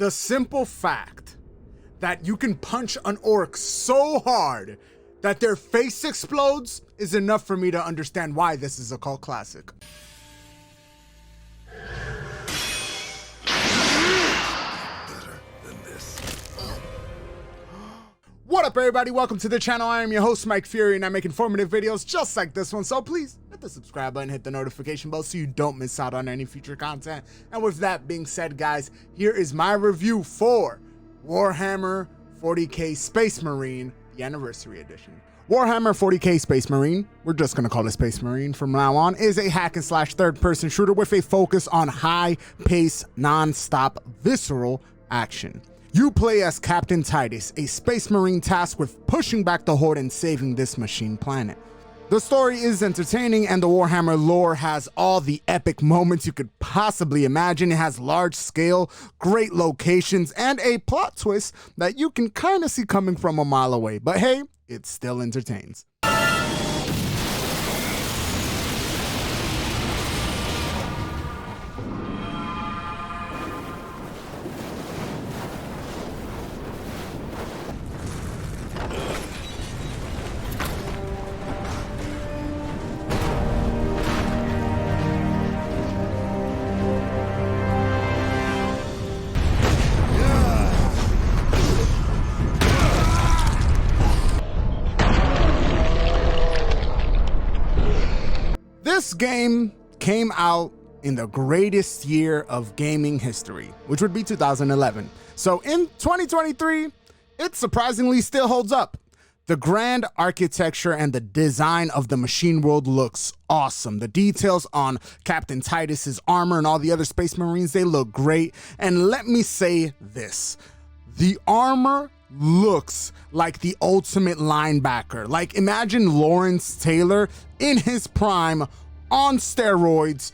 The simple fact that you can punch an orc so hard that their face explodes is enough for me to understand why this is a cult classic. What up, everybody? Welcome to the channel. I am your host, Mike Fury, and I make informative videos just like this one. So please hit the subscribe button, hit the notification bell so you don't miss out on any future content. And with that being said, guys, here is my review for Warhammer 40K Space Marine, the Anniversary Edition. Warhammer 40K Space Marine, we're just going to call it Space Marine from now on, is a hack and slash third-person shooter with a focus on high-pace, non-stop, visceral action. You play as Captain Titus, a Space Marine tasked with pushing back the Horde and saving this machine planet. The story is entertaining, and the Warhammer lore has all the epic moments you could possibly imagine. It has large scale, great locations, and a plot twist that you can kind of see coming from a mile away. But hey, it still entertains. This game came out in the greatest year of gaming history, which would be 2011. So in 2023, it surprisingly still holds up. The grand architecture and the design of the machine world looks awesome. The details on Captain Titus's armor and all the other Space Marines, they look great. And let me say this, the armor looks like the ultimate linebacker. Like, imagine Lawrence Taylor in his prime on steroids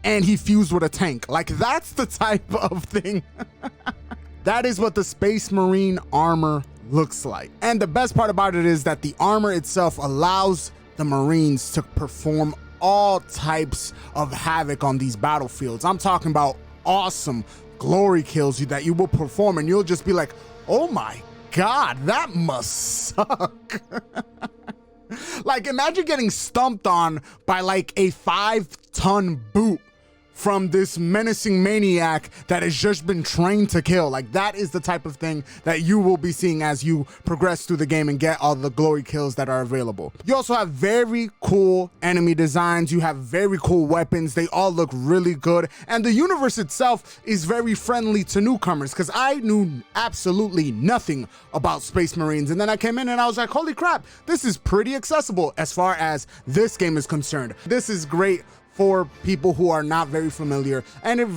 and he fused with a tank. Like, that's the type of thing. That is what the Space Marine armor looks like. And the best part about it is that the armor itself allows the Marines to perform all types of havoc on these battlefields. I'm talking about awesome glory kills that you will perform and you'll just be like, oh my God, that must suck. Like, imagine getting stumped on by like a 5-ton boot from this menacing maniac that has just been trained to kill. Like, that is the type of thing that you will be seeing as you progress through the game and get all the glory kills that are available. You also have very cool enemy designs. You have very cool weapons. They all look really good. And the universe itself is very friendly to newcomers, because I knew absolutely nothing about Space Marines. And then I came in and I was like, holy crap, this is pretty accessible as far as this game is concerned. This is great for people who are not very familiar, and it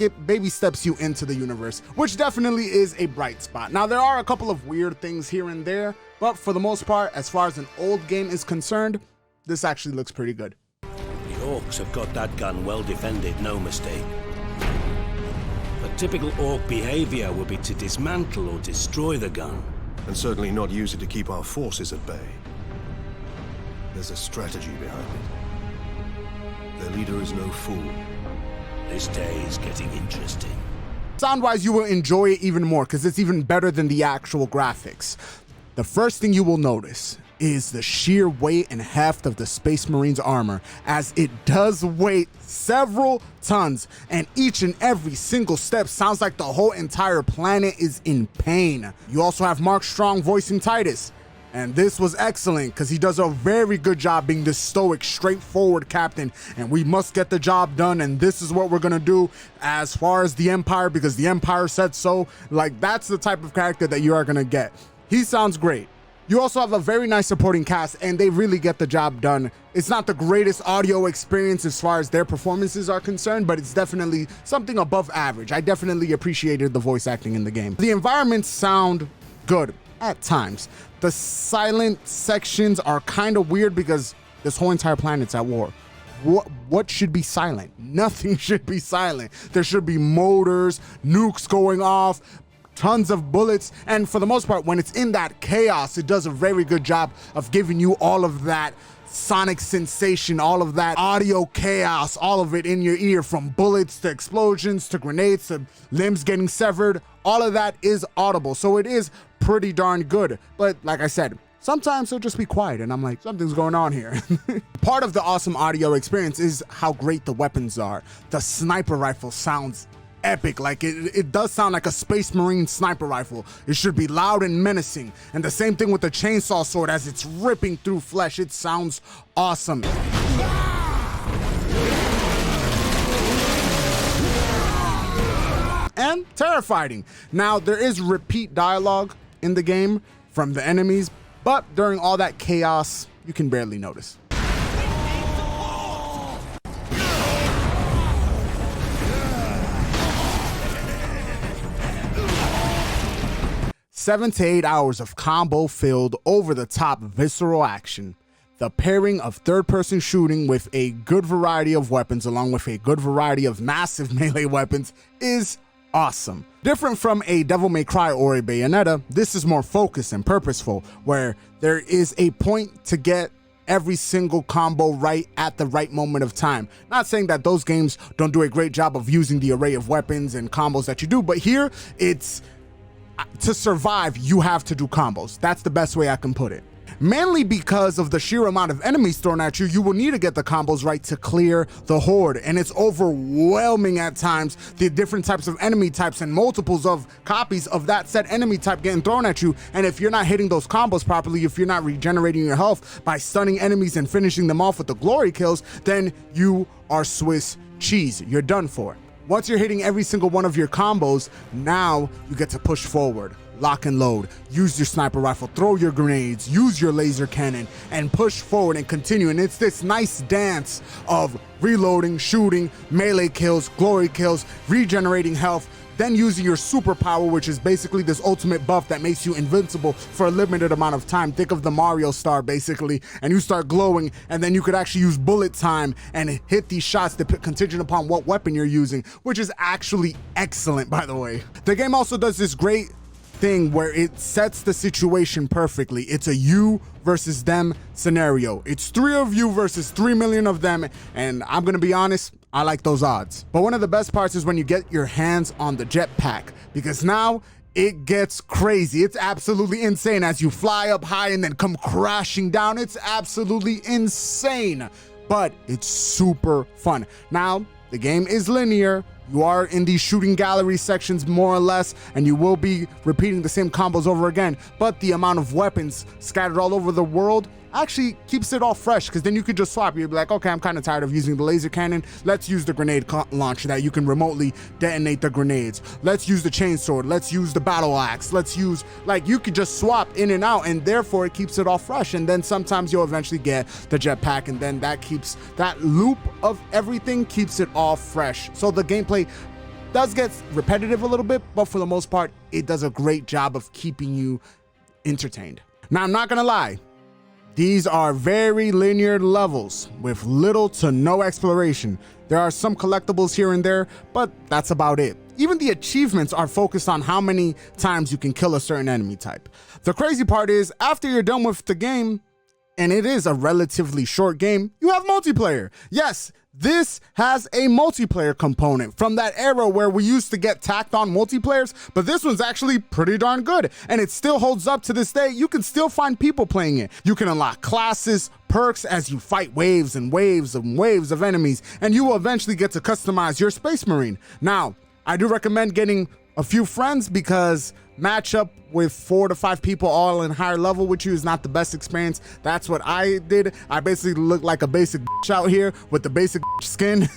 it baby steps you into the universe, which definitely is a bright spot. Now, there are a couple of weird things here and there, but for the most part, as far as an old game is concerned, this actually looks pretty good. The orcs have got that gun well defended, no mistake. But typical orc behavior would be to dismantle or destroy the gun. And certainly not use it to keep our forces at bay. There's a strategy behind it. Their leader is no fool. This day is getting interesting. Sound-wise, you will enjoy it even more because it's even better than the actual graphics. The first thing you will notice is the sheer weight and heft of the Space Marines armor, as it does weigh several tons, and each and every single step sounds like the whole entire planet is in pain. You also have Mark Strong voicing Titus. And this was excellent because he does a very good job being this stoic, straightforward captain. And we must get the job done. And this is what we're going to do as far as the Empire, because the Empire said so. Like, that's the type of character that you are going to get. He sounds great. You also have a very nice supporting cast, and they really get the job done. It's not the greatest audio experience as far as their performances are concerned, but it's definitely something above average. I definitely appreciated the voice acting in the game. The environments sound good at times. The silent sections are kind of weird because this whole entire planet's at war. What should be silent? Nothing should be silent. There should be motors, nukes going off, tons of bullets, and for the most part, when it's in that chaos, it does a very good job of giving you all of that sonic sensation, all of that audio chaos, all of it in your ear, from bullets to explosions to grenades to limbs getting severed. All of that is audible, so it is pretty darn good. But like I said, sometimes it'll just be quiet and I'm like, something's going on here. Part of the awesome audio experience is how great the weapons are. The sniper rifle sounds epic. Like it does sound like a Space Marine sniper rifle. It should be loud and menacing. And the same thing with the chainsaw sword as it's ripping through flesh. It sounds awesome. And terrifying. Now, there is repeat dialogue in the game from the enemies, but during all that chaos, you can barely notice. Seven to 8 hours of combo-filled, over-the-top visceral action. The pairing of third-person shooting with a good variety of weapons along with a good variety of massive melee weapons is awesome. Different from a Devil May Cry or a Bayonetta, this is more focused and purposeful, where there is a point to get every single combo right at the right moment of time. Not saying that those games don't do a great job of using the array of weapons and combos that you do, but here it's to survive, you have to do combos. That's the best way I can put it. Mainly because of the sheer amount of enemies thrown at you, you will need to get the combos right to clear the horde, and it's overwhelming at times, the different types of enemy types and multiples of copies of that said enemy type getting thrown at you. And if you're not hitting those combos properly, if you're not regenerating your health by stunning enemies and finishing them off with the glory kills, then you are Swiss cheese. You're done for. Once you're hitting every single one of your combos, now you get to push forward, lock and load, use your sniper rifle, throw your grenades, use your laser cannon, and push forward and continue. And it's this nice dance of reloading, shooting, melee kills, glory kills, regenerating health, then using your superpower, which is basically this ultimate buff that makes you invincible for a limited amount of time. Think of the Mario star, basically, and you start glowing, and then you could actually use bullet time and hit these shots contingent upon what weapon you're using, which is actually excellent, by the way. The game also does this great thing where it sets the situation perfectly. It's a you versus them scenario. It's 3 of you versus 3 million of them, and I'm gonna be honest, I like those odds. But one of the best parts is when you get your hands on the jetpack, because now it gets crazy. It's absolutely insane as you fly up high and then come crashing down. It's absolutely insane, but it's super fun. Now, the game is linear. You are in these shooting gallery sections more or less, and you will be repeating the same combos over again, but the amount of weapons scattered all over the world actually keeps it all fresh, because then you could just swap. You'd be like, okay, I'm kind of tired of using the laser cannon. Let's use the grenade launcher that you can remotely detonate the grenades. Let's use the chainsword. Let's use the battle axe. Let's use, like, you could just swap in and out, and therefore it keeps it all fresh. And then sometimes you'll eventually get the jetpack, and then that loop of everything keeps it all fresh. So the gameplay does get repetitive a little bit, but for the most part, it does a great job of keeping you entertained. Now, I'm not gonna lie, these are very linear levels with little to no exploration. There are some collectibles here and there, but that's about it. Even the achievements are focused on how many times you can kill a certain enemy type. The crazy part is, after you're done with the game, and it is a relatively short game, you have multiplayer. Yes, this has a multiplayer component from that era where we used to get tacked on multiplayers, but this one's actually pretty darn good, and it still holds up to this day. You can still find people playing it. You can unlock classes, perks as you fight waves and waves and waves of enemies, and you will eventually get to customize your Space Marine. Now, I do recommend getting a few friends, because matchup with 4 to 5 people all in higher level with you is not the best experience. That's what I did. I basically looked like a basic out here with the basic skin.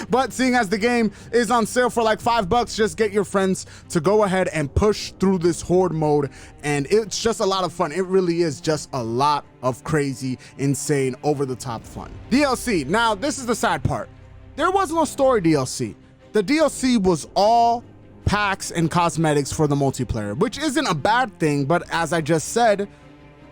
But seeing as the game is on sale for like $5, just get your friends to go ahead and push through this horde mode, and it's just a lot of fun. It really is just a lot of crazy, insane, over-the-top fun. DLC. Now, this is the sad part. There was no story DLC. The DLC was all packs and cosmetics for the multiplayer, which isn't a bad thing, but as I just said,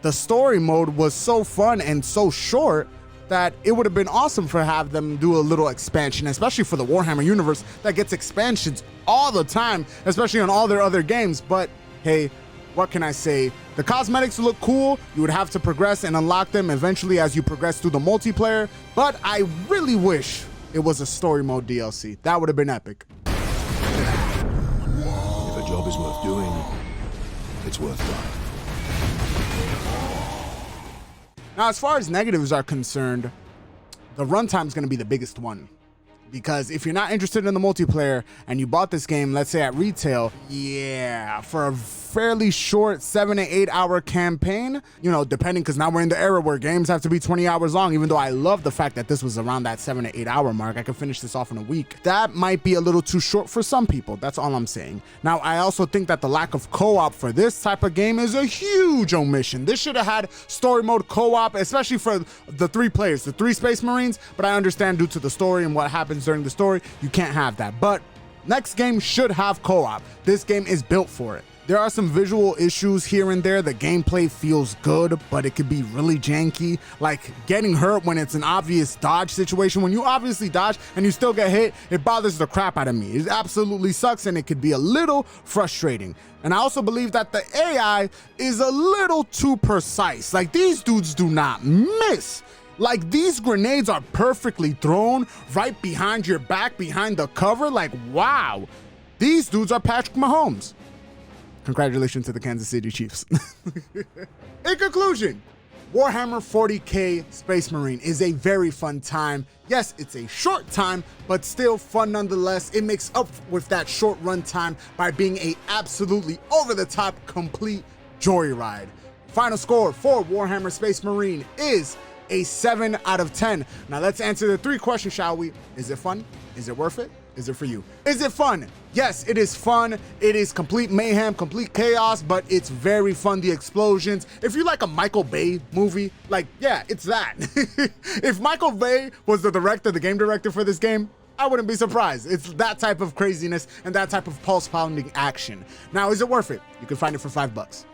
the story mode was so fun and so short that it would have been awesome for have them do a little expansion, especially for the Warhammer universe that gets expansions all the time, especially on all their other games. But hey, what can I say? The cosmetics look cool. You would have to progress and unlock them eventually as you progress through the multiplayer, but I really wish it was a story mode DLC. That would have been epic. If a job is worth doing, it's worth done. Now, as far as negatives are concerned, the runtime is going to be the biggest one. Because if you're not interested in the multiplayer and you bought this game, let's say at retail, yeah, for a fairly short 7 to 8 hour campaign, you know, depending, because now we're in the era where games have to be 20 hours long, even though I love the fact that this was around that 7 to 8 hour mark. I could finish this off in a week. That might be a little too short for some people. That's all I'm saying. Now, I also think that the lack of co-op for this type of game is a huge omission. This should have had story mode co-op, especially for the 3 players, the 3 Space Marines, but I understand due to the story and what happens during the story, you can't have that. But next game should have co-op. This game is built for it. There are some visual issues here and there. The gameplay feels good, but it could be really janky. Like getting hurt when it's an obvious dodge situation. When you obviously dodge and you still get hit, it bothers the crap out of me. It absolutely sucks, and it could be a little frustrating. And I also believe that the AI is a little too precise. Like, these dudes do not miss. Like, these grenades are perfectly thrown right behind your back, behind the cover. Like, wow. These dudes are Patrick Mahomes. Congratulations to the Kansas City Chiefs. In conclusion, Warhammer 40K Space Marine is a very fun time. Yes, it's a short time, but still fun nonetheless. It makes up with that short run time by being a absolutely over-the-top complete joyride. Final score for Warhammer Space Marine is a 7 out of 10. Now let's answer the 3 questions, shall we? Is it fun? Is it worth it? Is it for you? Is it fun? Yes, it is fun. It is complete mayhem, complete chaos, but it's very fun. The explosions. If you like a Michael Bay movie, like, yeah, it's that. If Michael Bay was the game director for this game, I wouldn't be surprised. It's that type of craziness and that type of pulse-pounding action. Now, is it worth it? You can find it for $5.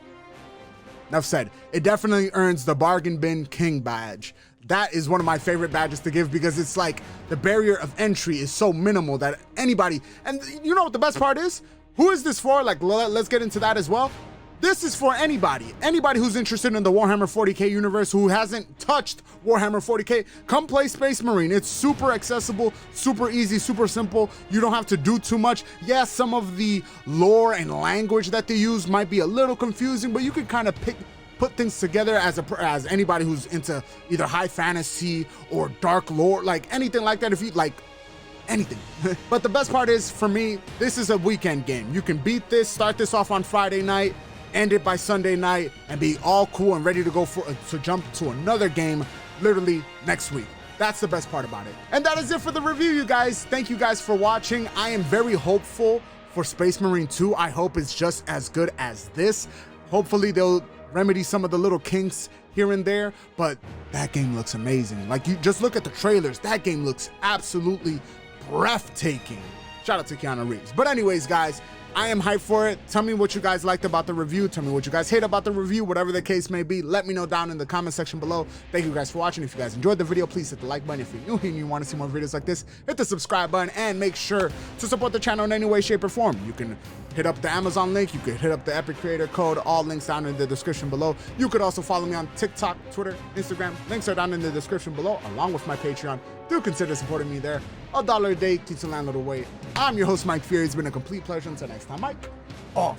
Enough said. It definitely earns the Bargain Bin King badge. That is one of my favorite badges to give because it's like the barrier of entry is so minimal that anybody, and you know what the best part is? Who is this for? Like, let's get into that as well. This is for anybody who's interested in the Warhammer 40K universe, who hasn't touched Warhammer 40K. Come play Space Marine. It's super accessible, super easy, super simple. You don't have to do too much. Yes, some of the lore and language that they use might be a little confusing, but you can kind of put things together as anybody who's into either high fantasy or dark lore, like anything like that, if you like anything. But the best part is, for me, this is a weekend game. You can beat this, start this off on Friday night, end it by Sunday night, and be all cool and ready to go to jump to another game literally next week. That's the best part about it. And that is it for the review, you guys. Thank you guys for watching. I am very hopeful for Space Marine 2. I hope it's just as good as this. Hopefully they'll remedy some of the little kinks here and there, but that game looks amazing. Like, you just look at the trailers, that game looks absolutely breathtaking. Shout out to Keanu Reeves. But anyways, guys, I am hyped for it. Tell me what you guys liked about the review. Tell me what you guys hate about the review, whatever the case may be. Let me know down in the comment section below. Thank you guys for watching. If you guys enjoyed the video, please hit the like button. If you're new here and you want to see more videos like this, hit the subscribe button and make sure to support the channel in any way, shape, or form. You can hit up the Amazon link. You could hit up the Epic Creator Code. All links down in the description below. You could also follow me on TikTok, Twitter, Instagram. Links are down in the description below, along with my Patreon. Do consider supporting me there. $1 a day keeps the landlord away. I'm your host, Mike Fury. It's been a complete pleasure. Until next time, Mike. Off.